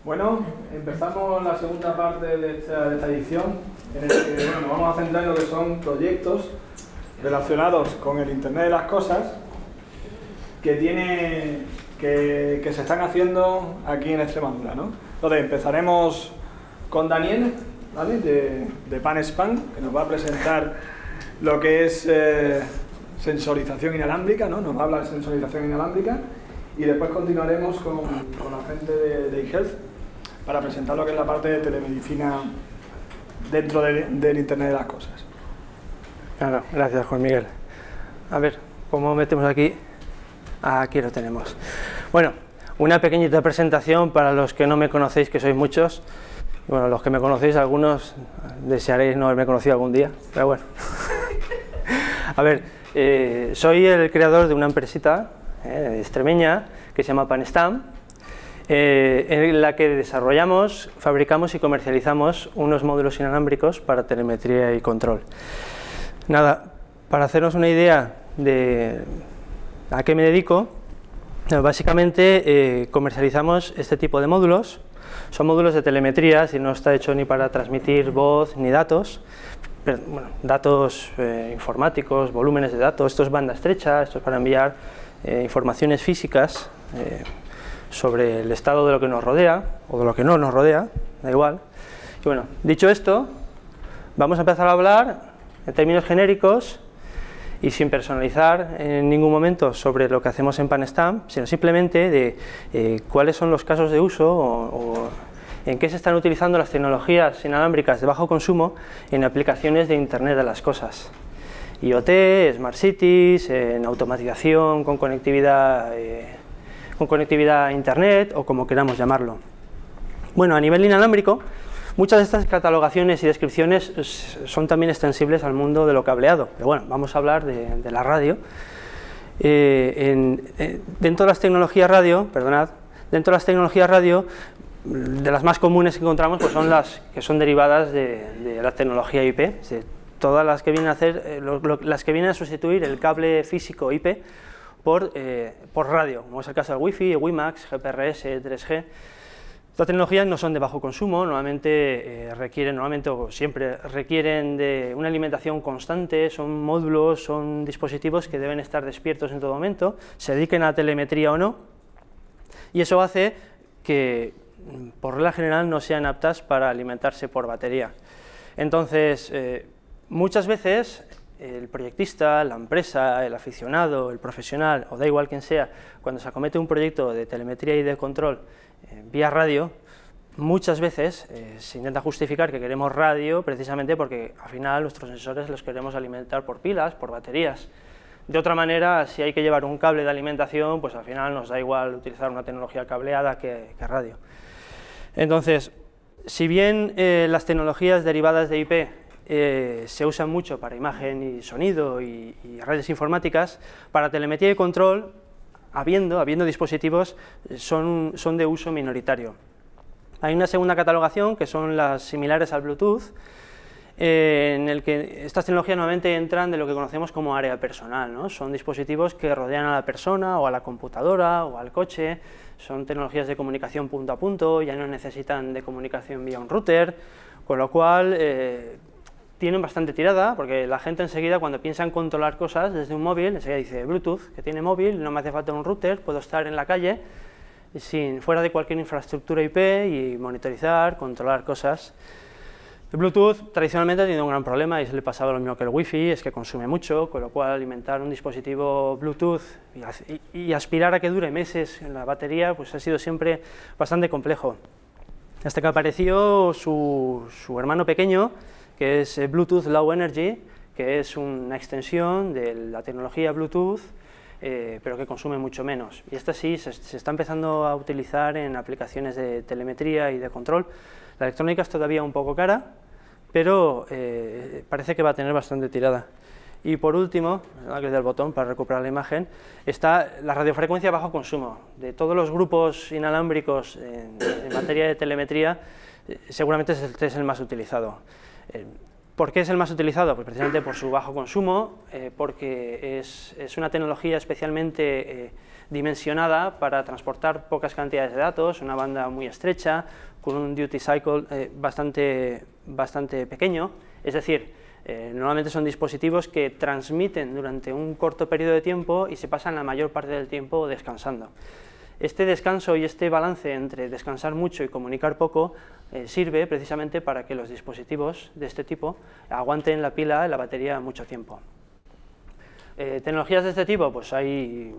Bueno, empezamos la segunda parte de esta edición, en la que nos vamos a centrar en lo que son proyectos relacionados con el Internet de las Cosas que se están haciendo aquí en Extremadura, ¿no? Entonces empezaremos con Daniel, ¿vale? de PanSpan, que nos va a presentar lo que es sensorización inalámbrica, ¿no? Nos va a hablar de sensorización inalámbrica, y después continuaremos con la gente de eHealth para presentar lo que es la parte de telemedicina dentro del Internet de las Cosas. Claro, gracias Juan Miguel. A ver, ¿cómo metemos aquí? Aquí lo tenemos. Bueno, una pequeñita presentación para los que no me conocéis, que sois muchos. Bueno, los que me conocéis, algunos desearéis no haberme conocido algún día, pero bueno. A ver, soy el creador de una empresita extremeña que se llama PanStam, en la que desarrollamos, fabricamos y comercializamos unos módulos inalámbricos para telemetría y control. Nada, para hacernos una idea de a qué me dedico, básicamente comercializamos este tipo de módulos. Son módulos de telemetría, si no está hecho ni para transmitir voz ni datos, pero, bueno, datos informáticos, volúmenes de datos. Esto es banda estrecha, esto es para enviar informaciones físicas sobre el estado de lo que nos rodea o de lo que no nos rodea, da igual. Y bueno, dicho esto, vamos a empezar a hablar en términos genéricos y sin personalizar en ningún momento sobre lo que hacemos en PanStam, sino simplemente de cuáles son los casos de uso o en qué se están utilizando las tecnologías inalámbricas de bajo consumo en aplicaciones de Internet de las Cosas. IoT, Smart Cities, en automatización con conectividad a Internet o como queramos llamarlo. Bueno, a nivel inalámbrico, muchas de estas catalogaciones y descripciones son también extensibles al mundo de lo cableado, pero bueno, vamos a hablar de la radio. Dentro de las tecnologías radio, dentro de las tecnologías radio, de las más comunes que encontramos pues son las que son derivadas de la tecnología IP, todas las que vienen a hacer, las que vienen a sustituir el cable físico IP por radio, como es el caso del Wi-Fi, WiMAX, GPRS, 3G. Estas tecnologías no son de bajo consumo, normalmente o siempre requieren de una alimentación constante, son módulos, son dispositivos que deben estar despiertos en todo momento, se dediquen a telemetría o no, y eso hace que, por regla general, no sean aptas para alimentarse por batería. Entonces, muchas veces el proyectista, la empresa, el aficionado, el profesional, o da igual quien sea, cuando se acomete un proyecto de telemetría y de control vía radio, muchas veces se intenta justificar que queremos radio precisamente porque al final nuestros sensores los queremos alimentar por pilas, por baterías. De otra manera, si hay que llevar un cable de alimentación, pues al final nos da igual utilizar una tecnología cableada que radio. Entonces, si bien las tecnologías derivadas de IP se usan mucho para imagen y sonido y redes informáticas, para telemetría y control, habiendo dispositivos, son de uso minoritario. Hay una segunda catalogación, que son las similares al Bluetooth, en el que estas tecnologías normalmente entran de lo que conocemos como área personal, ¿no? Son dispositivos que rodean a la persona o a la computadora o al coche, son tecnologías de comunicación punto a punto, ya no necesitan de comunicación vía un router, con lo cual tienen bastante tirada, porque la gente enseguida cuando piensa en controlar cosas desde un móvil, enseguida dice Bluetooth, que tiene móvil, no me hace falta un router, puedo estar en la calle fuera de cualquier infraestructura IP y monitorizar, controlar cosas. El Bluetooth tradicionalmente ha tenido un gran problema y se le pasaba lo mismo que el Wi-Fi, es que consume mucho, con lo cual alimentar un dispositivo Bluetooth y aspirar a que dure meses en la batería pues ha sido siempre bastante complejo. Hasta que apareció su hermano pequeño, que es Bluetooth Low Energy, que es una extensión de la tecnología Bluetooth, pero que consume mucho menos. Y esta sí se está empezando a utilizar en aplicaciones de telemetría y de control. La electrónica es todavía un poco cara, pero parece que va a tener bastante tirada. Y por último, le doy al botón para recuperar la imagen, está la radiofrecuencia bajo consumo. De todos los grupos inalámbricos en materia de telemetría, seguramente este es el más utilizado. ¿Por qué es el más utilizado? Pues precisamente por su bajo consumo, porque es una tecnología especialmente dimensionada para transportar pocas cantidades de datos, una banda muy estrecha, con un duty cycle bastante pequeño, es decir, normalmente son dispositivos que transmiten durante un corto periodo de tiempo y se pasan la mayor parte del tiempo descansando. Este descanso y este balance entre descansar mucho y comunicar poco sirve precisamente para que los dispositivos de este tipo aguanten la pila y la batería mucho tiempo. Tecnologías de este tipo, pues hay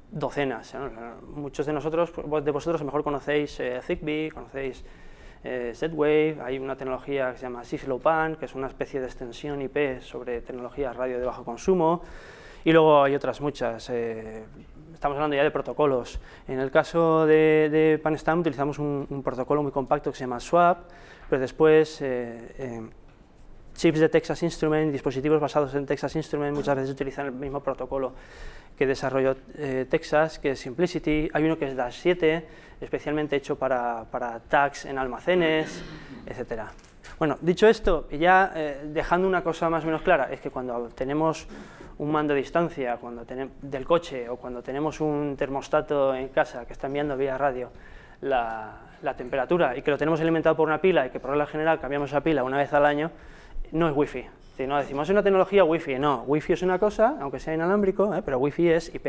docenas, ¿no? Muchos de vosotros a lo mejor conocéis Zigbee, conocéis Z-Wave, hay una tecnología que se llama SysLoWPAN, que es una especie de extensión IP sobre tecnologías radio de bajo consumo, y luego hay otras muchas. Estamos hablando ya de protocolos. En el caso de PANSTAM utilizamos un protocolo muy compacto que se llama SWAP, pero después chips de Texas Instruments, dispositivos basados en Texas Instruments, muchas veces utilizan el mismo protocolo que desarrolló Texas, que es Simplicity. Hay uno que es Dash 7, especialmente hecho para tags en almacenes, etc. Bueno, dicho esto, ya dejando una cosa más o menos clara, es que cuando tenemos un mando a distancia del coche o cuando tenemos un termostato en casa que está enviando vía radio la temperatura y que lo tenemos alimentado por una pila y que por regla general cambiamos esa pila una vez al año, no es Wi-Fi. Si no decimos es una tecnología Wi-Fi, no, Wi-Fi es una cosa, aunque sea inalámbrico, pero Wi-Fi es IP.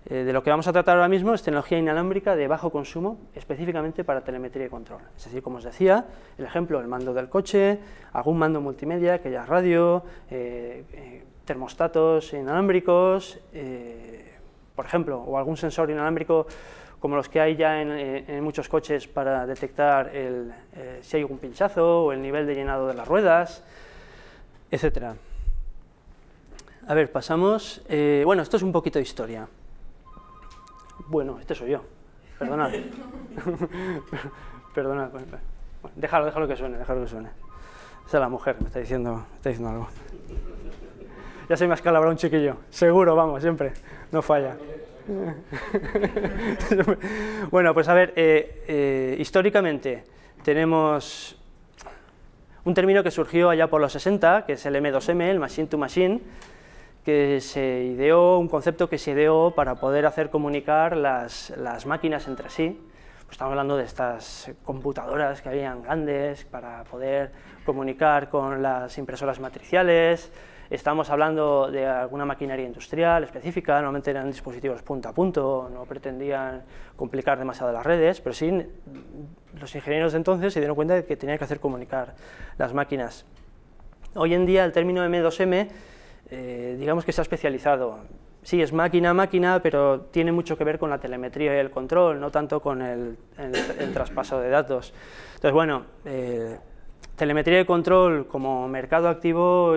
De lo que vamos a tratar ahora mismo es tecnología inalámbrica de bajo consumo, específicamente para telemetría y control. Es decir, como os decía, el ejemplo, el mando del coche, algún mando multimedia, que ya es radio, termostatos inalámbricos, por ejemplo, o algún sensor inalámbrico como los que hay ya en muchos coches para detectar si hay un pinchazo o el nivel de llenado de las ruedas, etc. A ver, pasamos. Bueno, esto es un poquito de historia. Bueno, este soy yo, perdonad. Perdonad. Bueno, déjalo que suene, Esa es la mujer, me está diciendo algo. Ya se me ha escalabrado un chiquillo, seguro, vamos, siempre, no falla. Bueno, pues a ver, históricamente tenemos un término que surgió allá por los 60, que es el M2M, el Machine to Machine, que se ideó, un concepto que se ideó para poder hacer comunicar las máquinas entre sí. Pues estamos hablando de estas computadoras que habían grandes para poder comunicar con las impresoras matriciales. Estamos hablando de alguna maquinaria industrial específica, normalmente eran dispositivos punto a punto, no pretendían complicar demasiado las redes, pero sí los ingenieros de entonces se dieron cuenta de que tenían que hacer comunicar las máquinas. Hoy en día el término M2M, digamos que se ha especializado. Sí, es máquina, pero tiene mucho que ver con la telemetría y el control, no tanto con el traspaso de datos. Entonces, bueno, telemetría y control como mercado activo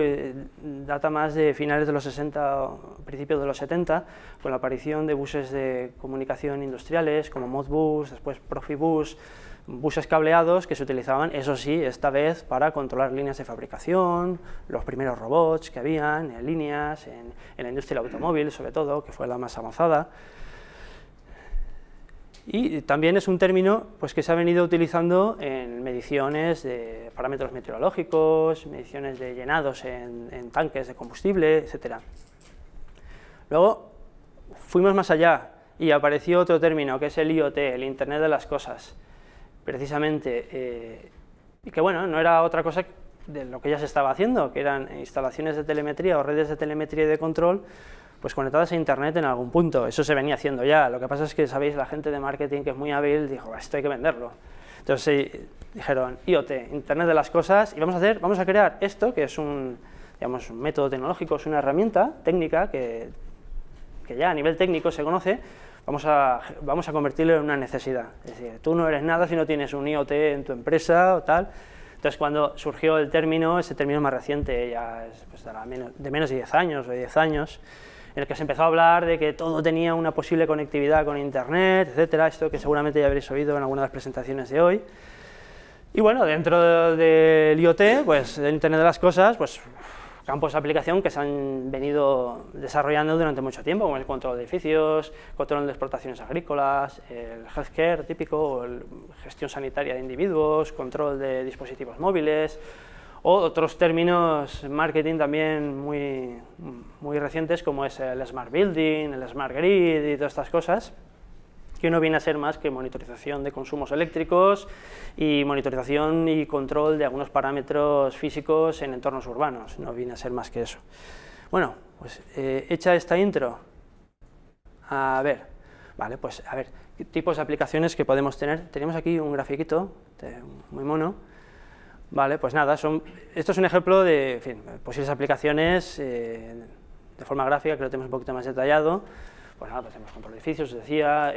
data más de finales de los 60 o principios de los 70, con la aparición de buses de comunicación industriales como Modbus, después Profibus, buses cableados que se utilizaban, eso sí, esta vez para controlar líneas de fabricación, los primeros robots que habían en líneas, en la industria del automóvil sobre todo, que fue la más avanzada. Y también es un término pues, que se ha venido utilizando en mediciones de parámetros meteorológicos, mediciones de llenados en tanques de combustible, etc. Luego fuimos más allá y apareció otro término que es el IoT, el Internet de las Cosas, precisamente, y que bueno, no era otra cosa de lo que ya se estaba haciendo, que eran instalaciones de telemetría o redes de telemetría y de control pues conectadas a Internet en algún punto. Eso se venía haciendo ya. Lo que pasa es que, sabéis, la gente de marketing que es muy hábil dijo, esto hay que venderlo. Entonces dijeron, IoT, Internet de las Cosas, y vamos a crear esto, que es un método tecnológico, es una herramienta técnica que ya a nivel técnico se conoce, vamos a convertirlo en una necesidad. Es decir, tú no eres nada si no tienes un IoT en tu empresa o tal. Entonces, cuando surgió el término, ese término más reciente, ya es pues, de menos de 10 años o de 10 años, en el que se empezó a hablar de que todo tenía una posible conectividad con Internet, etcétera, esto que seguramente ya habréis oído en alguna de las presentaciones de hoy. Y bueno, dentro del IoT, pues del Internet de las Cosas, pues campos de aplicación que se han venido desarrollando durante mucho tiempo, como el control de edificios, control de explotaciones agrícolas, el healthcare típico, o gestión sanitaria de individuos, control de dispositivos móviles, O otros términos marketing también muy recientes, como es el Smart Building, el Smart Grid y todas estas cosas, que no viene a ser más que monitorización de consumos eléctricos y monitorización y control de algunos parámetros físicos en entornos urbanos, no viene a ser más que eso. Bueno, pues hecha esta intro, a ver, ¿qué tipos de aplicaciones que podemos tener? Tenemos aquí un grafiquito muy mono. Vale, pues nada, esto es un ejemplo de posibles aplicaciones de forma gráfica, que lo tenemos un poquito más detallado. Pues nada, pues tenemos control de edificios, os decía,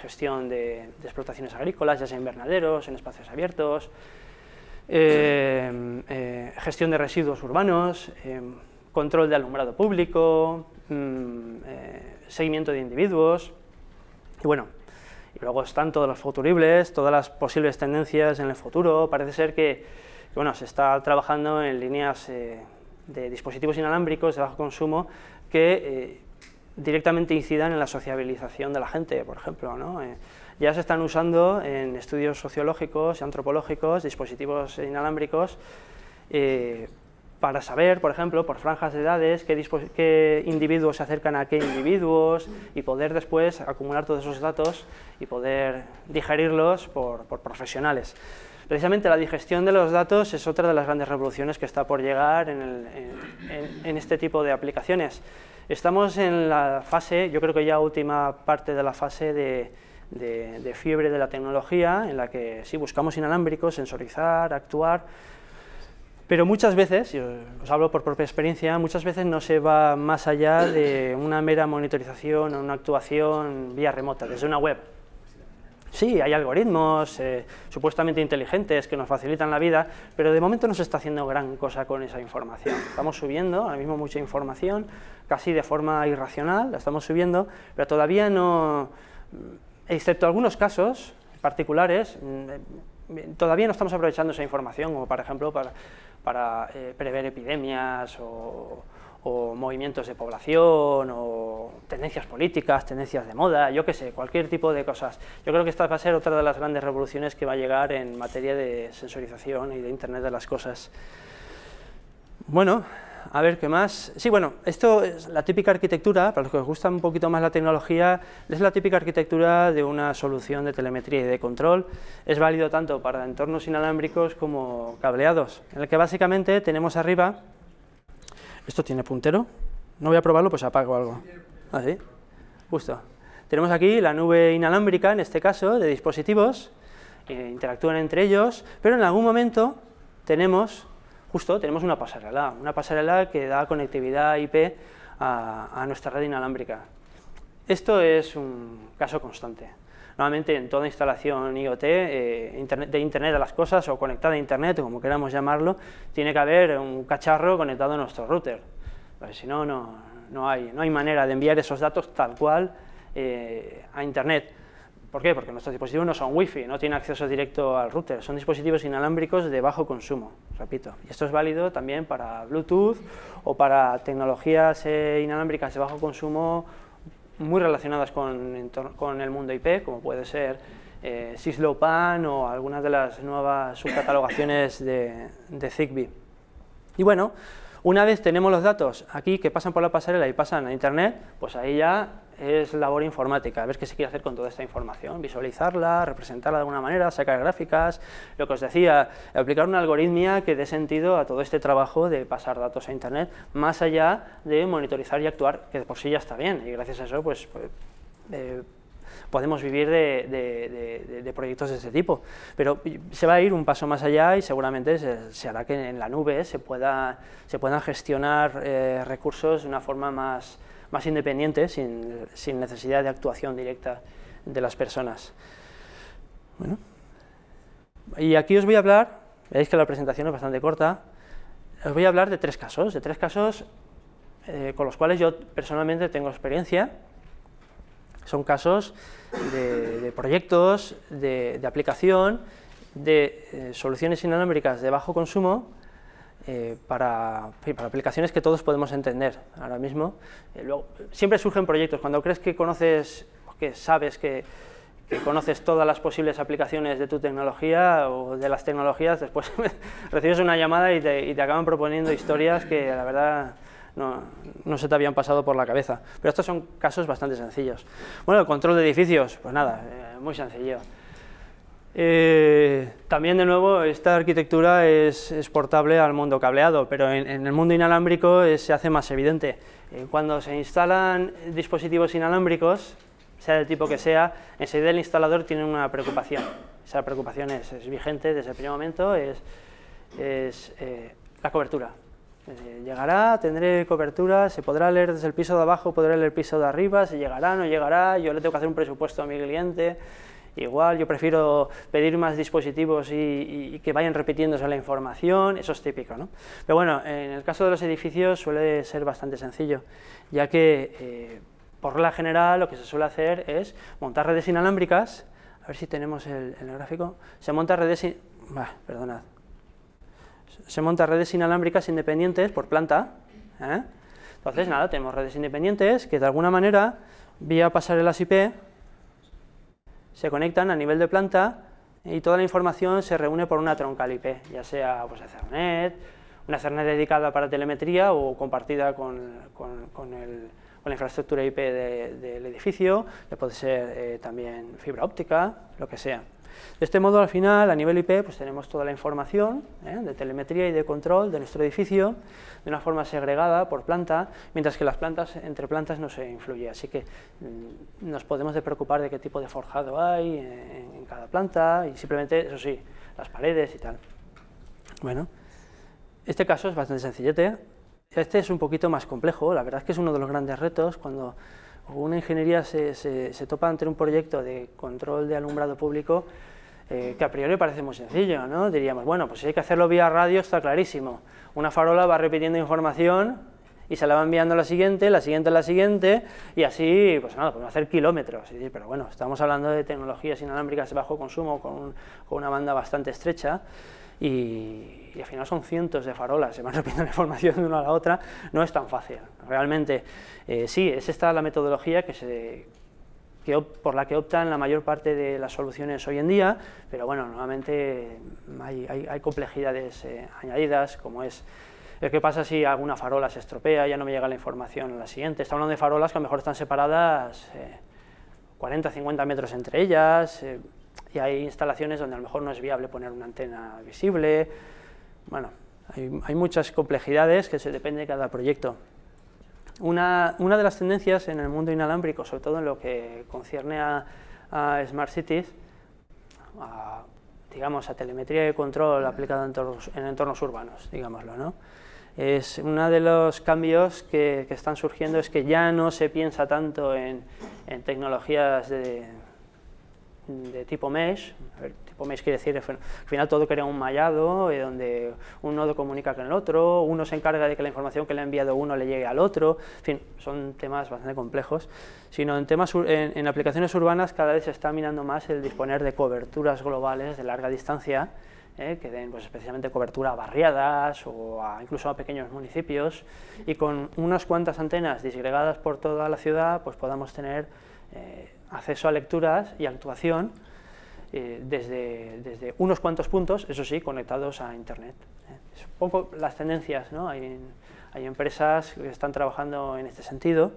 gestión de explotaciones agrícolas, ya sea en invernaderos, en espacios abiertos, gestión de residuos urbanos, control de alumbrado público, seguimiento de individuos, y bueno, y luego están todos los futuribles, todas las posibles tendencias en el futuro. Parece ser que bueno, se está trabajando en líneas de dispositivos inalámbricos de bajo consumo que directamente incidan en la sociabilización de la gente, por ejemplo, ¿no? Ya se están usando en estudios sociológicos y antropológicos dispositivos inalámbricos para saber, por ejemplo, por franjas de edades, qué individuos se acercan a qué individuos y poder después acumular todos esos datos y poder digerirlos por profesionales. Precisamente la digestión de los datos es otra de las grandes revoluciones que está por llegar en este tipo de aplicaciones. Estamos en la fase, yo creo que ya última parte de la fase de fiebre de la tecnología, en la que sí buscamos inalámbricos, sensorizar, actuar, pero muchas veces, y os hablo por propia experiencia, muchas veces no se va más allá de una mera monitorización o una actuación vía remota, desde una web. Sí, hay algoritmos supuestamente inteligentes que nos facilitan la vida, pero de momento no se está haciendo gran cosa con esa información. Estamos subiendo ahora mismo mucha información, casi de forma irracional, la estamos subiendo, pero todavía no, excepto algunos casos particulares, todavía no estamos aprovechando esa información, como por ejemplo para prever epidemias o movimientos de población o tendencias políticas, tendencias de moda, yo qué sé, cualquier tipo de cosas. Yo creo que esta va a ser otra de las grandes revoluciones que va a llegar en materia de sensorización y de Internet de las cosas. Bueno, a ver qué más. Sí, bueno, esto es la típica arquitectura, para los que os gusta un poquito más la tecnología, es la típica arquitectura de una solución de telemetría y de control. Es válido tanto para entornos inalámbricos como cableados, en el que básicamente tenemos arriba. ¿Esto tiene puntero? No voy a probarlo, pues apago algo. ¿Ah, sí? Justo. Tenemos aquí la nube inalámbrica, en este caso, de dispositivos, interactúan entre ellos, pero en algún momento tenemos una pasarela que da conectividad IP a nuestra red inalámbrica. Esto es un caso constante. Normalmente en toda instalación IoT, de Internet de las cosas o conectada a Internet, como queramos llamarlo, tiene que haber un cacharro conectado a nuestro router. Porque si no, no hay manera de enviar esos datos tal cual a Internet. ¿Por qué? Porque nuestros dispositivos no son Wi-Fi, no tienen acceso directo al router, son dispositivos inalámbricos de bajo consumo, repito. Y esto es válido también para Bluetooth o para tecnologías inalámbricas de bajo consumo muy relacionadas con el mundo IP, como puede ser Cislopan o algunas de las nuevas subcatalogaciones de Zigbee. Y bueno, una vez tenemos los datos aquí que pasan por la pasarela y pasan a Internet, pues ahí ya es labor informática, a ver qué se quiere hacer con toda esta información, visualizarla, representarla de alguna manera, sacar gráficas, lo que os decía, aplicar una algoritmia que dé sentido a todo este trabajo de pasar datos a Internet, más allá de monitorizar y actuar, que de por sí ya está bien, y gracias a eso pues podemos vivir de proyectos de este tipo, pero se va a ir un paso más allá y seguramente se hará que en la nube se puedan gestionar recursos de una forma más independiente, sin necesidad de actuación directa de las personas. Bueno, y aquí os voy a hablar, veis que la presentación es bastante corta, os voy a hablar de tres casos con los cuales yo personalmente tengo experiencia. Son casos de proyectos, de aplicación, de soluciones inalámbricas de bajo consumo, para aplicaciones que todos podemos entender ahora mismo. Luego, siempre surgen proyectos, cuando crees que conoces, que sabes que que conoces todas las posibles aplicaciones de tu tecnología o de las tecnologías, después recibes una llamada y te acaban proponiendo historias que la verdad no se te habían pasado por la cabeza. Pero estos son casos bastante sencillos. Bueno, el control de edificios, pues nada, muy sencillo. También de nuevo esta arquitectura es exportable al mundo cableado, pero en el mundo inalámbrico se hace más evidente. Cuando se instalan dispositivos inalámbricos, sea del tipo que sea, enseguida el instalador tiene una preocupación. Esa preocupación es vigente desde el primer momento, es la cobertura. Llegará, tendré cobertura, se podrá leer desde el piso de abajo, podré leer el piso de arriba, si llegará, no llegará, yo le tengo que hacer un presupuesto a mi cliente. Igual, yo prefiero pedir más dispositivos y que vayan repitiéndose la información, eso es típico, ¿no? Pero bueno, en el caso de los edificios suele ser bastante sencillo, ya que por regla general lo que se suele hacer es montar redes inalámbricas, a ver si tenemos el gráfico, se monta redes inalámbricas independientes por planta, ¿eh? Entonces nada, tenemos redes independientes que de alguna manera, vía pasarelas IP, se conectan a nivel de planta y toda la información se reúne por una troncal IP, ya sea pues, Ethernet, una Ethernet dedicada para telemetría o compartida con la infraestructura IP del edificio, que puede ser también fibra óptica, lo que sea. De este modo, al final, a nivel IP, pues tenemos toda la información de telemetría y de control de nuestro edificio de una forma segregada por planta, mientras que las plantas, entre plantas no se influye, así que nos podemos preocupar de qué tipo de forjado hay en cada planta y simplemente, eso sí, las paredes y tal. Bueno, este caso es bastante sencillete, este es un poquito más complejo, la verdad es que es uno de los grandes retos cuando una ingeniería se topa ante un proyecto de control de alumbrado público que a priori parece muy sencillo, ¿no? Diríamos, bueno, pues si hay que hacerlo vía radio está clarísimo, una farola va repitiendo información y se la va enviando a la siguiente, y así, pues nada, podemos hacer kilómetros, pero bueno, estamos hablando de tecnologías inalámbricas de bajo consumo con una banda bastante estrecha, y al final son cientos de farolas, se van repitiendo la información de una a la otra, no es tan fácil. Realmente, sí, es esta la metodología por la que optan la mayor parte de las soluciones hoy en día, pero bueno, nuevamente hay complejidades añadidas, como es qué pasa si alguna farola se estropea, ya no me llega la información a la siguiente. Estamos hablando de farolas que a lo mejor están separadas 40 50 metros entre ellas, y hay instalaciones donde a lo mejor no es viable poner una antena visible. Bueno, hay muchas complejidades que depende de cada proyecto. Una de las tendencias en el mundo inalámbrico, sobre todo en lo que concierne a Smart Cities, digamos a telemetría de control aplicada en entornos urbanos, digámoslo, ¿no? Es uno de los cambios que están surgiendo, es que ya no se piensa tanto en tecnologías de tipo mesh. Tipo mesh quiere decir, al final todo crea un mallado donde un nodo comunica con el otro, uno se encarga de que la información que le ha enviado uno le llegue al otro, en fin, son temas bastante complejos, sino en aplicaciones urbanas cada vez se está mirando más el disponer de coberturas globales de larga distancia, que den pues, especialmente cobertura a barriadas o incluso a pequeños municipios, y con unas cuantas antenas disgregadas por toda la ciudad pues podamos tener acceso a lecturas y actuación desde unos cuantos puntos, eso sí, conectados a Internet. Es un poco las tendencias, ¿no? Hay empresas que están trabajando en este sentido,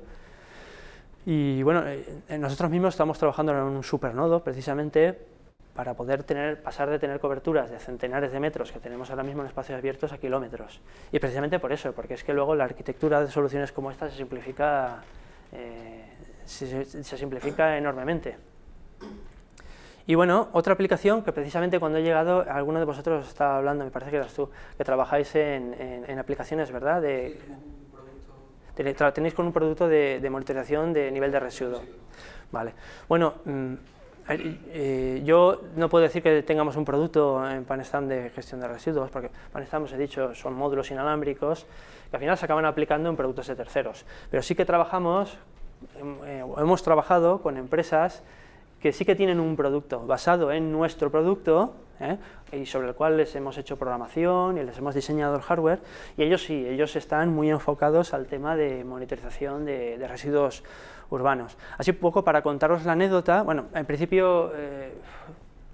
y bueno, nosotros mismos estamos trabajando en un supernodo precisamente para poder pasar de tener coberturas de centenares de metros que tenemos ahora mismo en espacios abiertos a kilómetros. Y precisamente por eso, porque es que luego la arquitectura de soluciones como esta se simplifica enormemente. Y bueno, otra aplicación que precisamente cuando he llegado, alguno de vosotros estaba hablando, me parece que eras tú, que trabajáis en aplicaciones, ¿verdad? Tenéis con un producto de monitorización de nivel de residuo. Vale. Bueno, yo no puedo decir que tengamos un producto en PanStam de gestión de residuos, porque PanStam, os he dicho, son módulos inalámbricos que al final se acaban aplicando en productos de terceros. Pero sí que hemos trabajado con empresas que sí que tienen un producto basado en nuestro producto, y sobre el cual les hemos hecho programación y les hemos diseñado el hardware, y ellos sí, ellos están muy enfocados al tema de monitorización de residuos urbanos. Así un poco para contaros la anécdota, bueno, en principio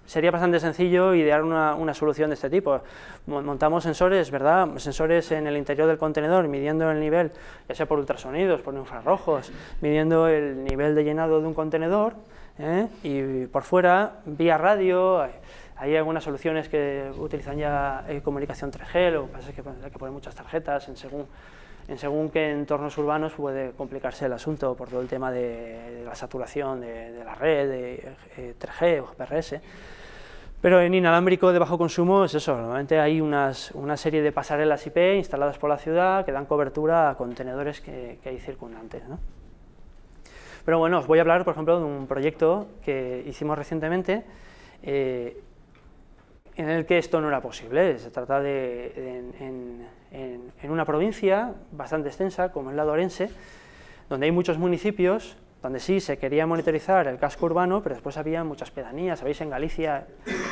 sería bastante sencillo idear una solución de este tipo. Montamos sensores, ¿verdad? Sensores en el interior del contenedor, midiendo el nivel, ya sea por ultrasonidos, por infrarrojos, midiendo el nivel de llenado de un contenedor, y por fuera, vía radio. Hay algunas soluciones que utilizan ya comunicación 3G, lo que pasa es que hay que poner muchas tarjetas, en según qué entornos urbanos puede complicarse el asunto por todo el tema de la saturación de la red, de 3G o GPRS. Pero en inalámbrico de bajo consumo es eso, normalmente hay una serie de pasarelas IP instaladas por la ciudad que dan cobertura a contenedores que hay circundantes, ¿no? Pero bueno, os voy a hablar, por ejemplo, de un proyecto que hicimos recientemente, en el que esto no era posible. Se trata en una provincia bastante extensa, como es la de Orense, donde hay muchos municipios, donde sí se quería monitorizar el casco urbano, pero después había muchas pedanías. Sabéis, en Galicia,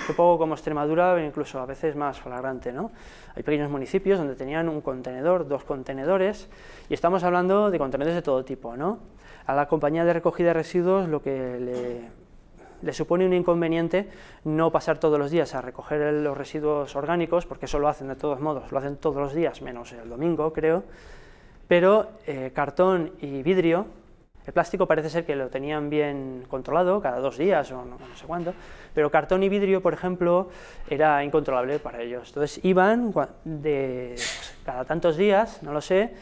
un poco como Extremadura, incluso a veces más flagrante, ¿no? Hay pequeños municipios donde tenían un contenedor, 2 contenedores, y estamos hablando de contenedores de todo tipo, ¿no? A la compañía de recogida de residuos lo que le supone un inconveniente no pasar todos los días a recoger los residuos orgánicos, porque eso lo hacen de todos modos, lo hacen todos los días, menos el domingo, creo, pero cartón y vidrio, el plástico parece ser que lo tenían bien controlado, cada 2 días o no sé cuánto, pero cartón y vidrio, por ejemplo, era incontrolable para ellos. Entonces iban cada tantos días, no lo sé,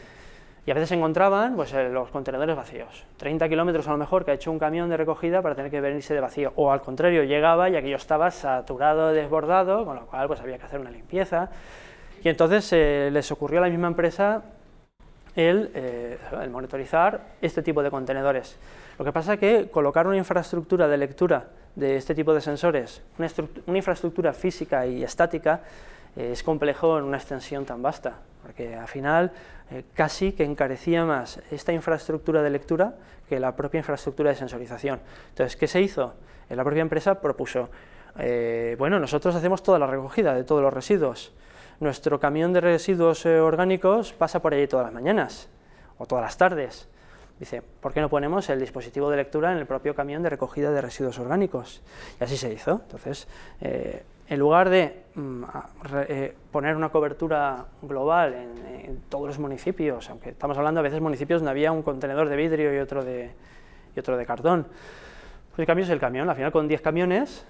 y a veces se encontraban pues, los contenedores vacíos, 30 kilómetros a lo mejor que ha hecho un camión de recogida para tener que venirse de vacío, o al contrario, llegaba y aquello estaba saturado, desbordado, con lo cual pues, había que hacer una limpieza, y entonces les ocurrió a la misma empresa el monitorizar este tipo de contenedores. Lo que pasa es que colocar una infraestructura de lectura de este tipo de sensores, una infraestructura física y estática, es complejo en una extensión tan vasta, porque al final casi que encarecía más esta infraestructura de lectura que la propia infraestructura de sensorización. Entonces, ¿qué se hizo? La propia empresa propuso, bueno, nosotros hacemos toda la recogida de todos los residuos, nuestro camión de residuos orgánicos pasa por allí todas las mañanas o todas las tardes. Dice, ¿por qué no ponemos el dispositivo de lectura en el propio camión de recogida de residuos orgánicos? Y así se hizo. Entonces, en lugar de poner una cobertura global en todos los municipios, aunque estamos hablando a veces de municipios donde había un contenedor de vidrio y otro de cartón, pues el cambio es el camión, al final con 10 camiones,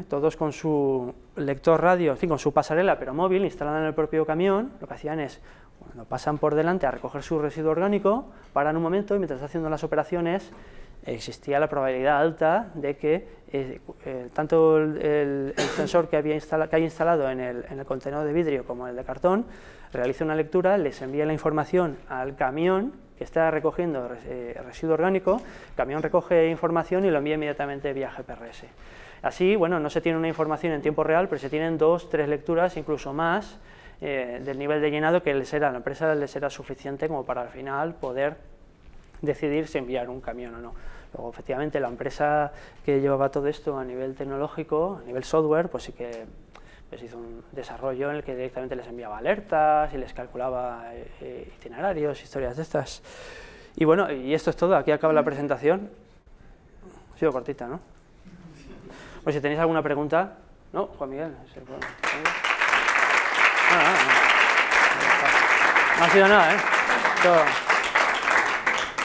todos con su lector radio, en fin, con su pasarela, pero móvil, instalada en el propio camión, lo que hacían es, cuando pasan por delante a recoger su residuo orgánico, paran un momento y mientras están haciendo las operaciones, existía la probabilidad alta de que tanto el sensor que hay instalado en el contenedor de vidrio como el de cartón realice una lectura, les envía la información al camión que está recogiendo residuo orgánico, el camión recoge información y lo envía inmediatamente vía GPRS. Así, bueno, no se tiene una información en tiempo real, pero se tienen 2, 3 lecturas, incluso más, del nivel de llenado que la empresa les era suficiente como para al final poder decidir si enviar un camión o no. Luego, efectivamente, la empresa que llevaba todo esto a nivel tecnológico, a nivel software, pues sí que pues hizo un desarrollo en el que directamente les enviaba alertas y les calculaba itinerarios, historias de estas. Y bueno, y esto es todo, aquí acaba la presentación. Ha sido cortita, ¿no? Pues si tenéis alguna pregunta, ¿no? Juan Miguel. No ha sido nada, ¿eh? Todo.